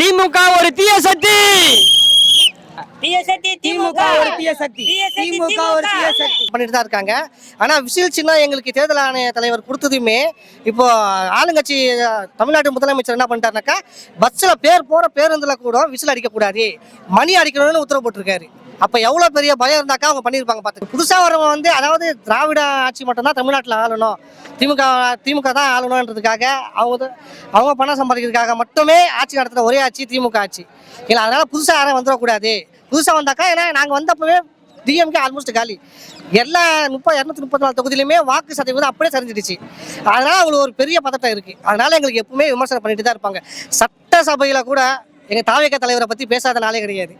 திமுக ஒரு தீய சக்தி. பண்ணிட்டு தான் இருக்காங்க. ஆனா விசில் சின்ன எங்களுக்கு தேர்தல் ஆணைய தலைவர் கொடுத்ததுமே இப்போ ஆளுங்கட்சி தமிழ்நாட்டு முதலமைச்சர் என்ன பண்ணிட்டாருனாக்கா, பஸ்ல போற பேருந்துல கூட விசில் அடிக்க கூடாது, மணி அடிக்கணும்னு உத்தரவு போட்டிருக்காரு. அப்ப எவ்வளவு பெரிய பயம் இருந்தாக்கா அவங்க பண்ணிருப்பாங்க. பார்த்து புதுசா வரவங்க அதாவது திராவிட ஆட்சி மட்டும் தான் தமிழ்நாட்டில் ஆளணும், திமுக தான் ஆளணும்ன்றதுக்காக அவங்க பணம் சம்பாதிக்கிறதுக்காக மட்டுமே ஆட்சி நடத்துற ஒரே ஆட்சி திமுக ஆட்சி இல்லை. அதனால புதுசா யாரும் வந்துடக்கூடாது. புதுசா வந்தாக்கா, ஏன்னா நாங்க வந்தப்பவே டிஎம்கே ஆல்மோஸ்ட் காலி. எல்லா 234 தொகுதியிலுமே வாக்கு சதவீதம் அப்படியே சரிஞ்சிடுச்சு. அதனால அவங்களுக்கு ஒரு பெரிய பதட்டம் இருக்கு. அதனால எங்களுக்கு எப்பவுமே விமர்சனம் பண்ணிட்டு தான் இருப்பாங்க. சட்டசபையில கூட எங்க தாவேக தலைவரை பத்தி பேசாத நாளே கிடையாது.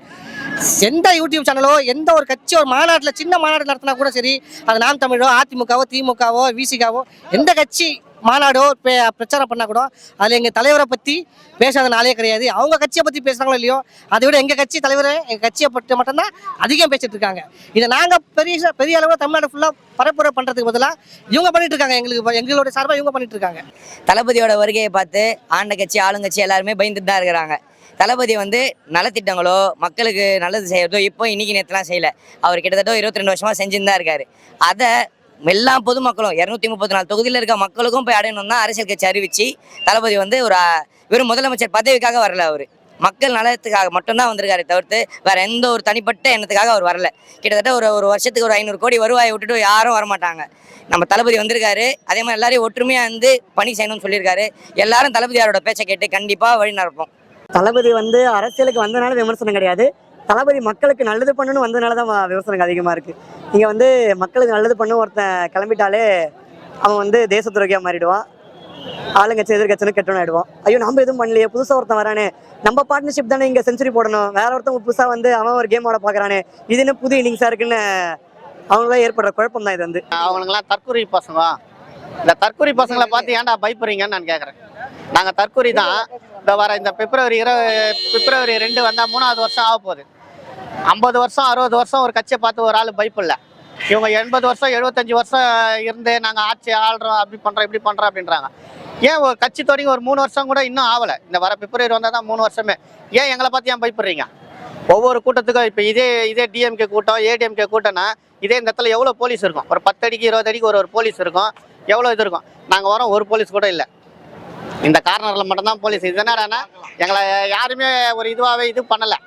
எந்த யூடியூப் சேனலோ எந்த ஒரு கட்சி ஒரு மாநாட்டில் சின்ன மாநாடு நடத்தினா கூட சரி, அது நாம் தமிழோ அதிமுகவோ திமுகவோ விசிகாவோ எந்த கட்சி மாநாடோ பிரச்சாரம் பண்ணா கூட அதில் எங்கள் தலைவரை பற்றி பேசாத நாளே கிடையாது. அவங்க கட்சியை பற்றி பேசுகிறாங்களோ இல்லையோ, அதை விட எங்கள் கட்சி தலைவரை எங்கள் கட்சியை பற்றி மட்டும்தான் அதிகம் பேசிட்டு இருக்காங்க. இதை நாங்கள் பெரிய அளவில் தமிழ்நாடு ஃபுல்லாக பரப்புரை பண்ணுறதுக்கு பதிலாக இவங்க பண்ணிட்டு இருக்காங்க. எங்களோட சார்பாக இவங்க பண்ணிட்டு இருக்காங்க. தளபதியோட வருகையை பார்த்து ஆண்ட கட்சி ஆளுங்கட்சி எல்லாருமே பயந்துட்டு தான் இருக்கிறாங்க. தளபதி நலத்திட்டங்களோ மக்களுக்கு நல்லது செய்யறதோ இப்போ இன்னைக்கு நேற்றுலாம் செய்யலை. அவர் கிட்டத்தட்ட 22 வருஷமாக செஞ்சுன்னு தான் இருக்காரு. அதை எல்லா பொதுமக்களும் 234 தொகுதியில் இருக்க மக்களுக்கும் போய் அடையணும்னா அரசியல் கட்சி அறிவிச்சு தளபதி ஒரு வெறும் முதலமைச்சர் பதவிக்காக வரல, அவர் மக்கள் நலத்துக்காக மட்டும்தான் வந்திருக்காரு தவிர்த்து வேற எந்த ஒரு தனிப்பட்ட எண்ணத்துக்காக அவர் வரல. கிட்டத்தட்ட ஒரு வருஷத்துக்கு ஒரு 500 கோடி வருவாயை விட்டுட்டு யாரும் வரமாட்டாங்க. நம்ம தளபதி வந்திருக்காரு, அதே மாதிரி எல்லாரையும் ஒற்றுமையாக பணி செய்யணும்னு சொல்லியிருக்காரு. எல்லாரும் தளபதியாரோட பேச்சை கேட்டு கண்டிப்பாக வழி நடப்போம். தளபதி அரசியலுக்கு வந்தனால விமர்சனம் கிடையாது, தளபதி மக்களுக்கு நல்லது பண்ணணும்னு வந்தனால தான் விமர்சனம் அதிகமாக இருக்குது. இங்கே மக்களுக்கு நல்லது பண்ணணும் ஒருத்தன் கிளம்பிட்டாலே அவன் தேச துரோகியாக மாறிடுவான், ஆளுங்கட்சி எதிர்கட்சின்னு கெட்டணும் ஆயிடுவான். ஐயோ நம்ம எதுவும் பண்ணலையே, புதுசாக ஒருத்தன் வரானே, நம்ம பார்ட்னர்ஷிப் தானே இங்கே செஞ்சுரி போடணும், வேற ஒருத்தவங்க புதுசாக அவன் ஒரு கேமோட பார்க்குறானே, இது என்ன புது இன்னிங்ஸாக இருக்குன்னு அவங்களாம் ஏற்படுற குழப்பம் தான் இது. அவங்களுங்களாம் தற்கொலை பசங்க. இந்த தற்கொலை பசங்களை பார்த்து ஏன்டா பயப்படுறீங்கன்னு நான் கேட்குறேன். நாங்கள் தற்கொலை தான். இந்த பிப்ரவரி 2 வந்தால் 3வது வருஷம் ஆக போகுது. 50 வருஷம் 60 வருஷம் ஒரு கட்சியை பார்த்து ஒரு ஆள் பயப்படல. இவங்க 80 வருஷம் 75 வருஷம் இருந்து நாங்கள் ஆட்சி ஆள்றோம், அப்படி பண்ணுறோம் இப்படி பண்ணுறோம் அப்படின்றாங்க. ஏன் ஒரு கட்சி தொடங்கி ஒரு 3 வருஷம் கூட இன்னும் ஆகலை. இந்த வர பிப்ரவரி வந்தால் தான் 3 வருஷமே. ஏன் எங்களை பார்த்து ஏன் பயப்படுறீங்க? ஒவ்வொரு கூட்டத்துக்கும் இப்போ இதே டிஎம்கே கூட்டம் ஏடிஎம்கே கூட்டம்னா இதே இந்த இடத்துல எவ்வளோ போலீஸ் இருக்கும்? ஒரு 10 அடிக்கு 20 அடிக்கு ஒரு போலீஸ் இருக்கும். எவ்வளோ இது இருக்கும்? நாங்கள் வரோம், ஒரு போலீஸ் கூட இல்லை. இந்த கார்னரில் மட்டும்தான் போலீஸ். இது என்னடானா எங்களை யாருமே ஒரு இதுவாகவே இது பண்ணலை.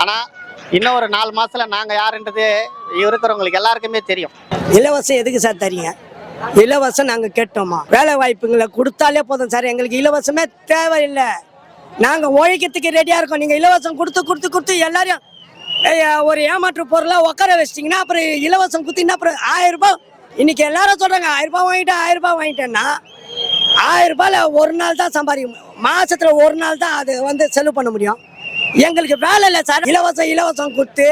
ஆனால் இன்னும் ஒரு 4 மாதத்துல நாங்கள் யாருன்றது இருக்கிறவங்களுக்கு எல்லாருக்குமே தெரியும். இலவசம் எதுக்கு சார் தரீங்க? இலவசம் நாங்கள் கேட்டோமா? வேலை வாய்ப்புங்களை கொடுத்தாலே போதும் சார், எங்களுக்கு இலவசமே தேவையில்லை. நாங்கள் உழைக்கிறதுக்கு ரெடியாக இருக்கோம். நீங்கள் இலவசம் கொடுத்து எல்லாரையும் ஒரு ஏமாற்று பொருளாக உட்கார வச்சிட்டிங்கன்னா அப்புறம் இலவசம் குத்திங்கன்னா அப்புறம் 1000 ரூபாய். இன்னைக்கு எல்லாரும் சொல்கிறாங்க 1000 ரூபாய் வாங்கிட்டேன் 1000 ரூபாய் வாங்கிட்டேன்னா 1000 ரூபாயில் ஒரு நாள் தான் சம்பாதிக்க முடியும், மாதத்தில் ஒரு நாள் தான் அது செலவு பண்ண முடியும். எங்களுக்கு வேலை இல்லை சார். இலவசம் கொடுத்து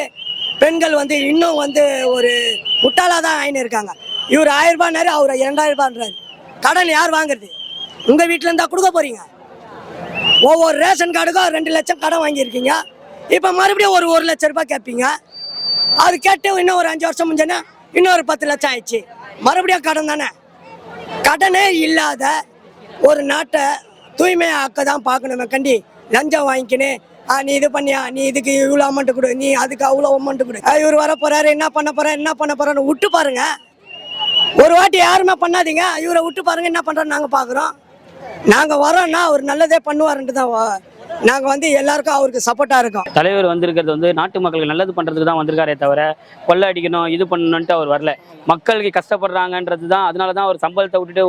பெண்கள் இன்னும் ஒரு முட்டாளாக தான் ஆயின்னு இருக்காங்க. இவர் 1000 ரூபாய்னாரு, அவர் 2000 ரூபான்றாரு. கடன் யார் வாங்குறது? உங்கள் வீட்டில் இருந்தால் கொடுக்க போகிறீங்க. ஒவ்வொரு ரேஷன் கார்டுக்கும் 2 லட்சம் கடன் வாங்கியிருக்கீங்க. இப்போ மறுபடியும் ஒரு 1 லட்சம் ரூபாய் கேட்பீங்க. அது கேட்டு இன்னும் ஒரு 5 வருஷம் முடிஞ்சோன்னா இன்னொரு 10 லட்சம் ஆயிடுச்சு. மறுபடியும் கடன் தானே. கடனே இல்லாத ஒரு நாட்டை தூய்மையாக்க தான் பார்க்கணுமே கண்டி லஞ்சம் வாங்கிக்கின்னு நீ இது பண்ணியா, நீ இதுக்கு இவ்வளோ அமௌண்ட்டு கொடு, நீ அதுக்கு அவ்வளோ அமௌண்ட்டு கொடு, இவர் வர போகிறாரு என்ன பண்ண போகிறான்னு விட்டு பாருங்க. ஒரு வாட்டி யாருமே பண்ணாதீங்க, இவரை விட்டு பாருங்க என்ன பண்ணுறோன்னு நாங்கள் பார்க்குறோம். நாங்கள் வரோன்னா அவர் நல்லதே பண்ணுவாருன்ட்டு தான் நாங்கள் எல்லாருக்கும் அவருக்கு சப்போர்ட்டாக இருக்கோம். தலைவர் வந்திருக்கிறது நாட்டு மக்களுக்கு நல்லது பண்ணுறதுக்கு தான் வந்திருக்காரே தவிர கொள்ளை அடிக்கணும் இது பண்ணணுன்ட்டு அவர் வரல. மக்களுக்கு கஷ்டப்படுறாங்கன்றது தான். அதனால தான் அவர் சம்பளத்தை விட்டுட்டு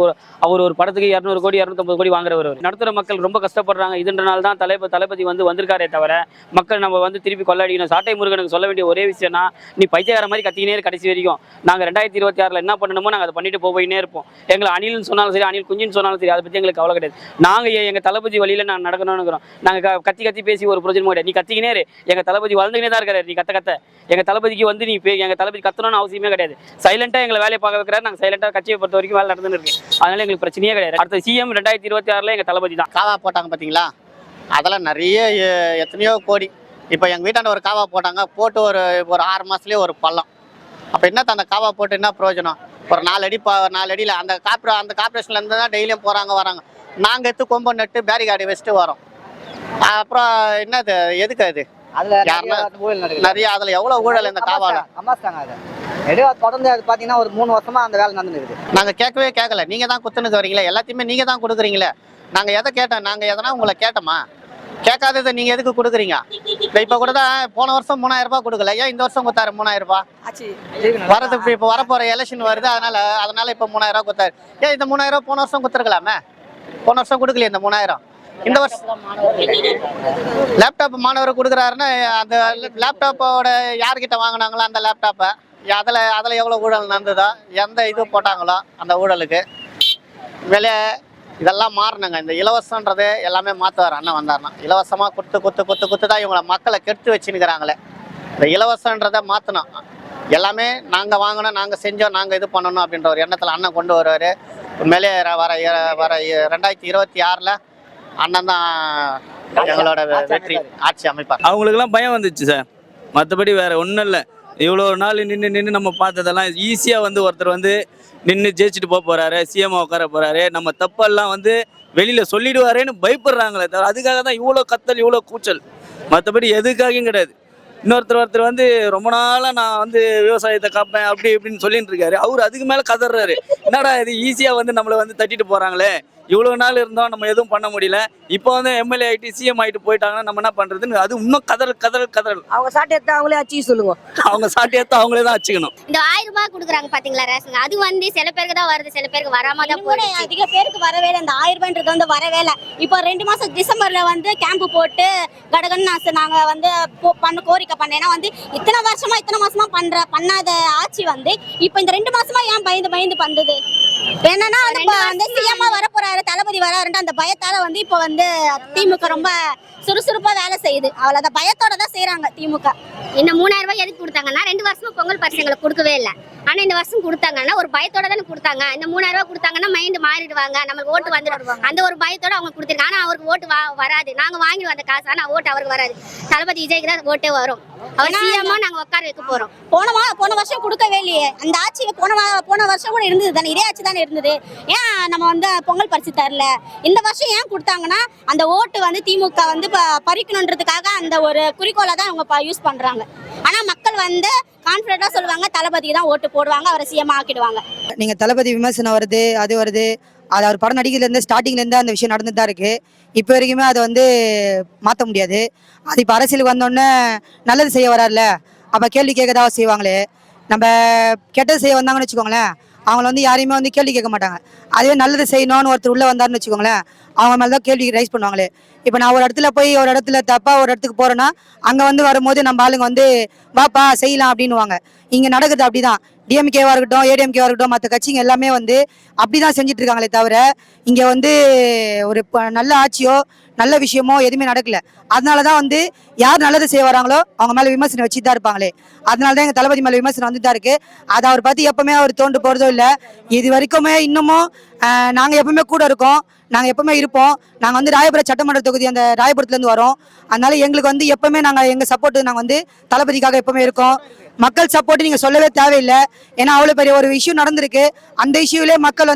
அவர் ஒரு படத்துக்கு 200 கோடி 250 கோடி வாங்குறவர். நடுத்தர மக்கள் ரொம்ப கஷ்டப்படுறாங்க. இதுன்றனால தான் தளபதி வந்திருக்காரே தவிர மக்கள் நம்ம திருப்பி கொள்ளை அடிக்கணும். சாட்டை முருகனுக்கு சொல்ல வேண்டிய ஒரே விஷயம்னா, நீ பைத்தியக்கார மாதிரி கத்திக்கினே கடைசி வரைக்கும். நாங்கள் 2026 என்ன பண்ணணுமோ நாங்கள் அதை பண்ணிட்டு போயினே இருப்போம். எங்களை அணில்னு சொன்னாலும் சரி, அணில் குஞ்சுன்னு சொன்னாலும் சரி, அதை பற்றி எங்களுக்கு கவலை கிடையாது. நாங்கள் எங்கள் தளபதி வழியில் நான் நடக்கணும்னு இருக்கிறோம். நாங்கள் கத்தி பேசி ஒரு பிரயோஜனம் கிடையாது. நீ கத்திக்கினே எங்கள் தளபதி வளர்ந்துக்கினே தான் இருக்காரு. நீ கத்த எங்கள் தளபதிக்கு நீ எங்கள் தளபதி கத்தணும்னு அவசியமே கிடையாது. சைலண்டாக எங்களை வேலையை பார்க்க வைக்கிறாரு. நாங்கள் சைலண்டாக கட்சியை பொறுத்த வரைக்கும் வேலை நடந்துன்னு இருக்கு. அதனால எங்களுக்கு பிரச்சனையே கிடையாது. அடுத்த சிஎம் 2026 எங்கள் தளபதி தான். காவா போட்டாங்க பார்த்தீங்களா? அதெல்லாம் நிறைய எத்தனையோ கோடி. இப்போ எங்கள் வீட்டாண்ட ஒரு காவா போட்டு ஒரு 6 மாதத்துலேயே ஒரு பள்ளம். அப்போ என்ன அந்த காவா போட்டு என்ன பிரயோஜனம்? ஒரு 4 அடியில் அந்த கார்பரேஷன்லேருந்து தான் டெய்லியும் போகிறாங்க வராங்க. நாங்கள் எடுத்து கொம்பை நட்டு பேரிகார்டு வச்சுட்டு வரோம். அப்புறம் என்னது எதுக்கு அது அதுல யாருன்னா நிறைய ஊழல் நடக்குது. நிறைய அதுல எவ்வளவு ஊழல் இந்த காவால அம்மாஸ்தாங்க அது எப்படியோ தொடர்ந்து அது பாத்தீங்கன்னா ஒரு 3 வருஷமா அந்த வேலை நடந்துருக்குது. நாங்க கேட்கல, நீங்க தான் குத்துனுக்கு வரீங்களே, எல்லாத்தையுமே நீங்க தான் கொடுக்குறீங்களே. நாங்க எதை கேட்டோம்? நாங்க எதனா உங்களை கேட்டோமா? கேட்காததை நீங்க எதுக்கு கொடுக்குறீங்க? இப்ப கூட தான் போன வருஷம் 3000 ரூபாய் கொடுக்கல, ஏன் இந்த வருஷம் கொடுத்தாரு 3000 ரூபாய்? வரது இப்ப வரப்போற எலெக்ஷன் வருது, அதனால இப்ப 3000 ரூபாய் கொடுத்தாரு. ஏன் இந்த 3000 ரூபாய் போன வருஷம் கொடுத்துருக்கலாமே? போன வருஷம் கொடுக்கலையே இந்த 3000. இந்த வருஷம் லேப்டாப் மாணவர் கொடுக்குறாருன்னா அந்த லேப்டாப்போட யார்கிட்ட வாங்கினாங்களோ அந்த லேப்டாப்பை அதில் எவ்வளோ ஊழல் நடந்ததோ, எந்த இது போட்டாங்களோ அந்த ஊழலுக்கு விலை இதெல்லாம் மாறணுங்க. இந்த இலவசன்றது எல்லாமே மாற்றுவார் அண்ணன் வந்தாருன்னா. இலவசமாக குத்து தான் இவங்களை மக்களை கெடுத்து வச்சுன்னுக்கிறாங்களே. இந்த இலவசன்றதை மாற்றணும். எல்லாமே நாங்கள் வாங்கணும், நாங்கள் செஞ்சோம், நாங்கள் இது பண்ணணும் அப்படின்ற ஒரு எண்ணத்தில் அண்ணன் கொண்டு வருவார். உண்மையிலே வர 2026 அண்ணன் தான் எங்களோட வெற்றி ஆட்சி அமைப்பார். அவங்களுக்கெல்லாம் பயம் வந்துச்சு சார், மற்றபடி வேற ஒன்றும் இல்லை. இவ்வளோ நாள் நின்று நம்ம பார்த்ததெல்லாம் ஈஸியாக ஒருத்தர் நின்று ஜெயிச்சுட்டு போகிறாரு, சிஎம் உட்கார போகிறாரு, நம்ம தப்பெல்லாம் வெளியில் சொல்லிடுவாரேன்னு பயப்படுறாங்களே தவிர அதுக்காக தான் இவ்வளோ கத்தல், இவ்வளோ கூச்சல். மற்றபடி எதுக்காகவும் கிடையாது. ஒருத்தர் ரொம்ப நாளாக நான் விவசாயத்தை காப்பேன் அப்படி இப்படின்னு சொல்லிட்டு இருக்காரு. அவர் அதுக்கு மேலே கதறாரு. என்னடா இது ஈஸியாக நம்மளை தட்டிட்டு போகிறாங்களே, இவ்வளோ நாள் இருந்தோம் நம்ம எதுவும் பண்ண முடியல, இப்போ எம்எல்ஏ ஆகிட்டு சிஎம் ஆகிட்டு போயிட்டாங்கன்னா நம்ம என்ன பண்ணுறதுன்னு அது இன்னும் கதறல். அவங்க சாட்டை எடுத்து அவங்களே அச்சு சொல்லுங்க, அவங்க சாட்டை எடுத்து அவங்களே தான் அச்சுக்கணும். இந்த 1000 ரூபாய் கொடுக்குறாங்க பாத்தீங்களா ரேஷன், அது சில பேருக்கு தான் வருது, சில பேருக்கு வராம தான் போகுது. அதிக பேருக்கு வரவே இல்லை. இந்த 1000 ரூபாய்ன்றது வரவே இல்லை. இப்போ 2 மாசம் டிசம்பர்ல கேம்ப் போட்டு கடகன்னு நாங்க பண்ண கோரிக்கை பண்ணேன்னா இத்தனை மாசமா பண்ணாத ஆட்சி இப்போ இந்த 2 மாசமா ஏன் பயந்து பண்றது? என்னன்னா சிஎம்மா வர போறாரு, தளபதி வராருன்ற அந்த பயத்தால இப்போ திமுக ரொம்ப சுறுசுறுப்பா வேலை செய்யுது. அவ்வளவுதான், பயத்தோட தான் செய்யறாங்க திமுக. இந்த 3000 ரூபாய் எதுக்கு கொடுத்தாங்கன்னா 2 வருஷமா பொங்கல் பரிசு எங்களுக்கு கொடுக்கவே இல்லை. ஆனா இந்த வருஷம் கொடுத்தாங்கன்னா ஒரு பயத்தோட தானே கொடுத்தாங்க. இந்த 3000 ரூபாய் கொடுத்தாங்கன்னா மைண்ட் மாறிடுவாங்க, நம்மளுக்கு ஓட்டு வந்துடுவாங்க, அந்த ஒரு பயத்தோட அவங்க கொடுத்துருக்காங்க. ஆனா அவருக்கு ஓட்டு வராது, நாங்க வாங்கிடுவோம் அந்த காசு, ஆனா ஓட்டு அவருக்கு வராது. தளபதி விஜய்க்கு தான் ஓட்டே வரும். அவர் சிஎம்மா நாங்க உட்கார வைக்க போறோம். போன வருஷம் கொடுக்கவே இல்லையே அந்த ஆட்சியில. போன வருஷம் கூட இருந்தது தானே, இதே ஆட்சி தானே இருந்தது. ஏன் நம்ம பொங்கல் பரிசு தரல? இந்த வருஷம் ஏன் கொடுத்தாங்கன்னா அந்த ஓட்டு திமுக பறிக்கணுன்றதுக்காக அந்த ஒரு குறிக்கோளை தான் அவங்க யூஸ் பண்றாங்க. ஆனா மக்கள் கான்ஃபிடண்டா சொல்லுவாங்க, தளபதிக்கு தான் ஓட்டு போடுவாங்க, அவரை சிஎம் ஆக்கிடுவாங்க. நீங்க தளபதி விமர்சனம் வருது, அது வருது, அது அவர் படம் நடிக்கிறதுலேருந்து ஸ்டார்டிங்லேருந்து அந்த விஷயம் நடந்துட்டு தான் இருக்குது. இப்போ வரைக்குமே அதை மாற்ற முடியாது. அது இப்போ அரசியலுக்கு வந்தோடனே நல்லது செய்ய வராருல, அப்போ கேள்வி கேட்கதான் செய்வாங்களே. நம்ம கெட்டது செய்ய வந்தாங்கன்னு வச்சுக்கோங்களேன், அவங்கள யாரையுமே கேள்வி கேட்க மாட்டாங்க. அதுவே நல்லது செய்யணும்னு ஒருத்தர் உள்ளே வந்தாருன்னு வச்சுக்கோங்களேன், அவங்க மேலே தான் கேள்வி ரைஸ் பண்ணுவாங்களே. இப்போ நான் ஒரு இடத்துல போய் ஒரு இடத்துல தப்பா ஒரு இடத்துக்கு போகிறேன்னா அங்கே வரும்போது நம்ம ஆளுங்க வாப்பா செய்யலாம் அப்படின்னுவாங்க. இங்கே நடக்குது அப்படிதான். டிஎம்கேவாக இருக்கட்டும், ஏடிஎம்கேவாக இருக்கட்டும், மற்ற கட்சிங்க எல்லாமே அப்படிதான் செஞ்சுட்டு இருக்காங்களே தவிர இங்கே ஒரு நல்ல ஆட்சியோ நல்ல விஷயமோ எதுவுமே நடக்கல. அதனால தான் யார் நல்லது செய்ய வராங்களோ அவங்க மேலே விமர்சனம் வச்சுட்டு தான் இருப்பாங்களே. அதனால தான் எங்கள் தளபதி மேலே விமர்சனம் வந்துட்டு தான் இருக்குது. அதை அவர் பற்றி எப்பவுமே அவர் தோண்டு போகிறதோ இல்லை. இது வரைக்குமே இன்னமும் நாங்கள் எப்பவுமே கூட இருக்கோம், நாங்கள் எப்பவுமே இருப்போம். நாங்கள் ராயபுரம் சட்டமன்ற தொகுதி அந்த ராயபுரத்துலேருந்து வரோம். அதனால எங்களுக்கு எப்பவுமே நாங்கள் எங்கள் சப்போர்ட்டு நாங்கள் தளபதிக்காக எப்பவுமே இருக்கோம். மக்கள் சப்போர்ட் நீங்கள் சொல்லவே தேவையில்லை. ஏன்னா அவ்வளோ பெரிய ஒரு இஷ்யூ நடந்திருக்கு. அந்த இஷ்யூவிலே மக்கள்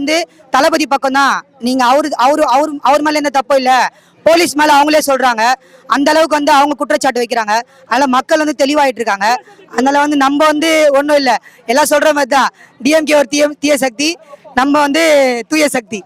தளபதி பக்கம் தான். நீங்கள் அவர் மேலே எந்த தப்பும் இல்லை, போலீஸ் மேலே அவங்களே சொல்கிறாங்க. அந்த அளவுக்கு அவங்க குற்றச்சாட்டு வைக்கிறாங்க. அதனால் மக்கள் தெளிவாயிட்டு இருக்காங்க. அதனால நம்ம ஒன்றும் இல்லை, எல்லாம் சொல்கிற மாதிரி தான். டிஎம்கே ஒரு தீய சக்தி, நம்ம தூய சக்தி.